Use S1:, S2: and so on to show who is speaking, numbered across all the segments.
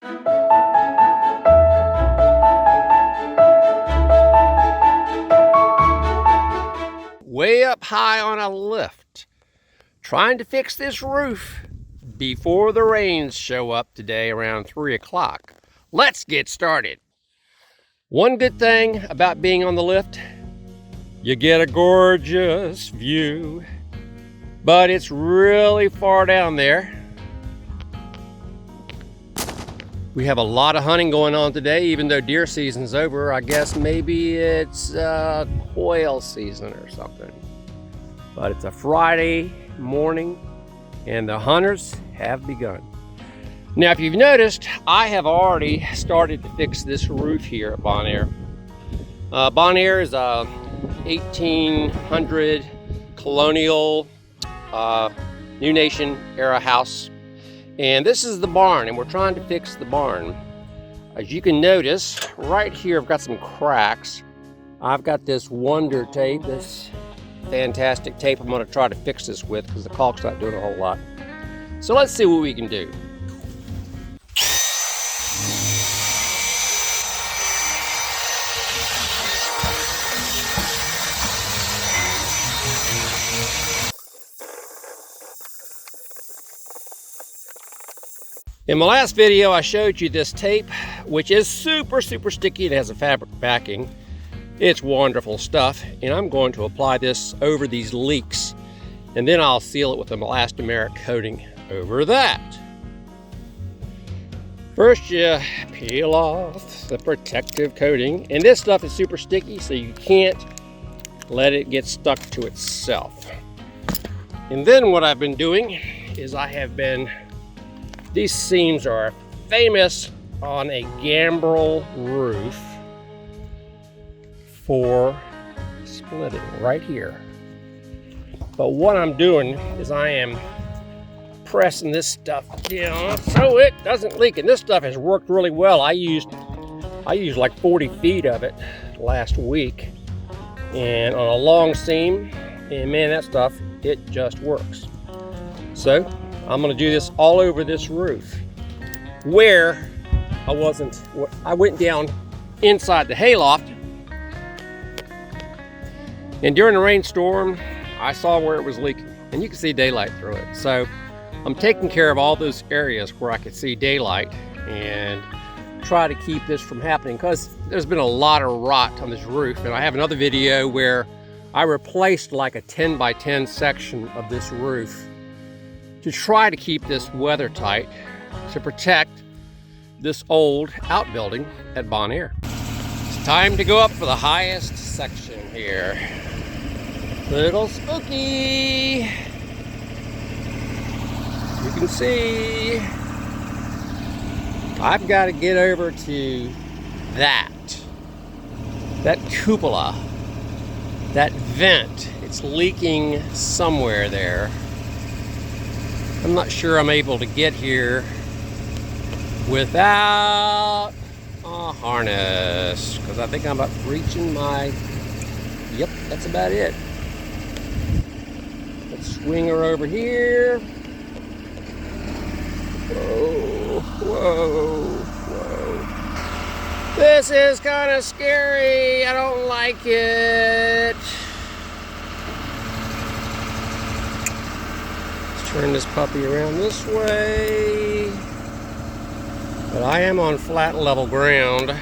S1: Way up high on a lift, trying to fix this roof before the rains show up today around 3 o'clock. Let's get started. One good thing about being on the lift, you get a gorgeous view, but it's really far down there. We have a lot of hunting going on today, even though deer season's over. I guess maybe it's quail season or something. But it's a Friday morning and the hunters have begun. Now, if you've noticed, I have already started to fix this roof here at Bon Air. Bon Air is a 1800 colonial New Nation era house. And this is the barn, and we're trying to fix the barn. As you can notice, right here I've got some cracks. I've got this Wonder tape, this fantastic tape I'm going to try to fix this with because the caulk's not doing a whole lot. So let's see what we can do. In my last video, I showed you this tape, which is super sticky and has a fabric backing. It's wonderful stuff, and I'm going to apply this over these leaks, and then I'll seal it with an elastomeric coating over that. First, you peel off the protective coating, and this stuff is super sticky, so you can't let it get stuck to itself. And then what I've been doing is these seams are famous on a gambrel roof for splitting right here. But what I'm doing is I am pressing this stuff down so it doesn't leak. And this stuff has worked really well. I used like 40 feet of it last week, and on a long seam, and man, that stuff, it just works. So I'm going to do this all over this roof. Where I went down inside the hayloft, and during the rainstorm, I saw where it was leaking, and you can see daylight through it. So I'm taking care of all those areas where I could see daylight and try to keep this from happening, because there's been a lot of rot on this roof. And I have another video where I replaced like a 10 by 10 section of this roof to try to keep this weather tight to protect this old outbuilding at Bon Air. It's time to go up for the highest section here. Little spooky. You can see I've got to get over to that cupola, that vent. It's leaking somewhere there. I'm not sure I'm able to get here without a harness, because I think I'm about reaching yep, that's about it. Let's swing her over here. Whoa. This is kind of scary. I don't like it. Turn this puppy around this way. But I am on flat level ground.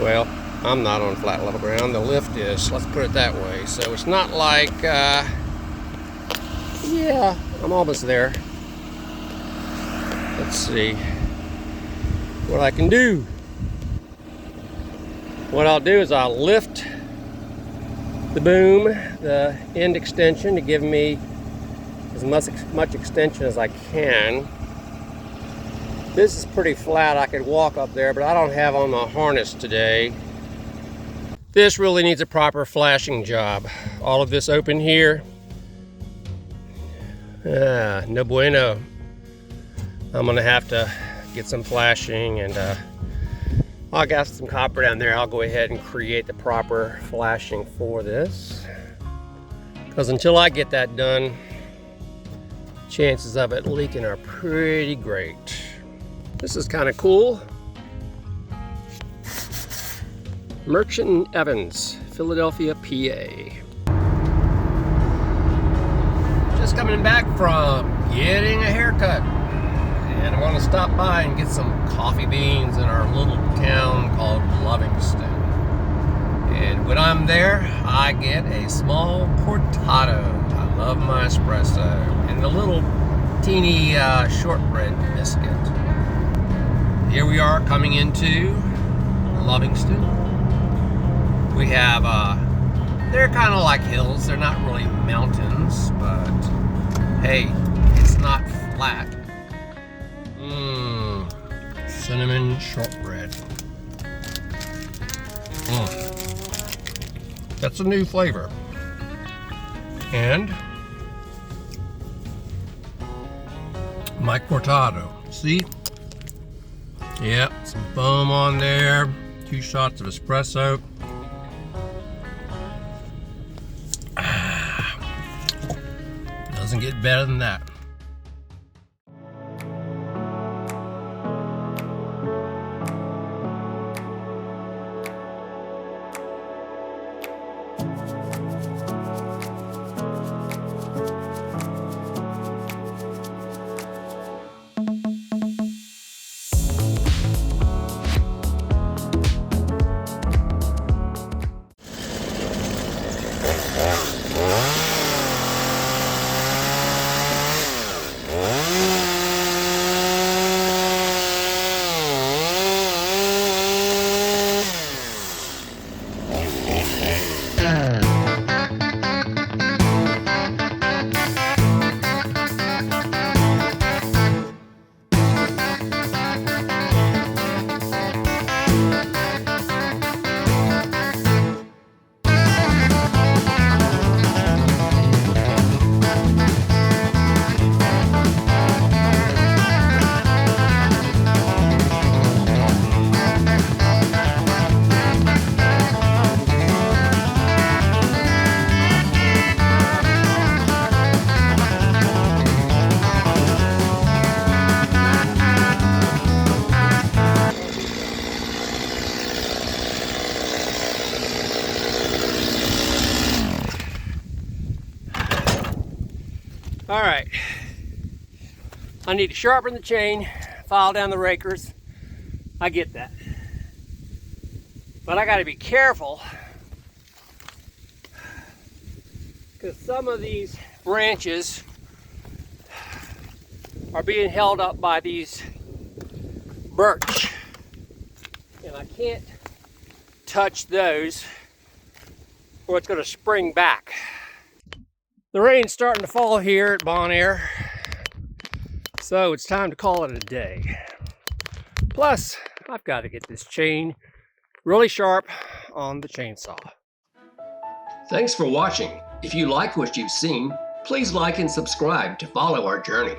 S1: Well, I'm not on flat level ground. The lift is, let's put it that way. So it's not like, yeah, I'm almost there. Let's see what I can do. What I'll do is I'll lift the boom, the end extension, to give me as much extension as I can. This is pretty flat. I could walk up there, but I don't have on my harness today. This really needs a proper flashing job. All of this open here, no bueno. I'm gonna have to get some flashing, and I got some copper down there. I'll go ahead and create the proper flashing for this, because until I get that done, chances of it leaking are pretty great. This is kind of cool. Merchant and Evans, Philadelphia, PA. Just coming back from getting a haircut. And I want to stop by and get some coffee beans in our little town called Livingston. And when I'm there, I get a small cortado. I love my espresso. And the little teeny shortbread biscuit. Here we are coming into Livingston. We have, they're kind of like hills. They're not really mountains, but hey, it's not flat. Cinnamon shortbread. That's a new flavor. And my cortado. See? Yep, some foam on there. 2 shots of espresso. Doesn't get better than that. All right, I need to sharpen the chain, file down the rakers. I get that. But I gotta be careful because some of these branches are being held up by these birch. And I can't touch those or it's gonna spring back. The rain's starting to fall here at Bon Air, so it's time to call it a day. Plus, I've got to get this chain really sharp on the chainsaw. Thanks for watching. If you like what you've seen, please like and subscribe to follow our journey.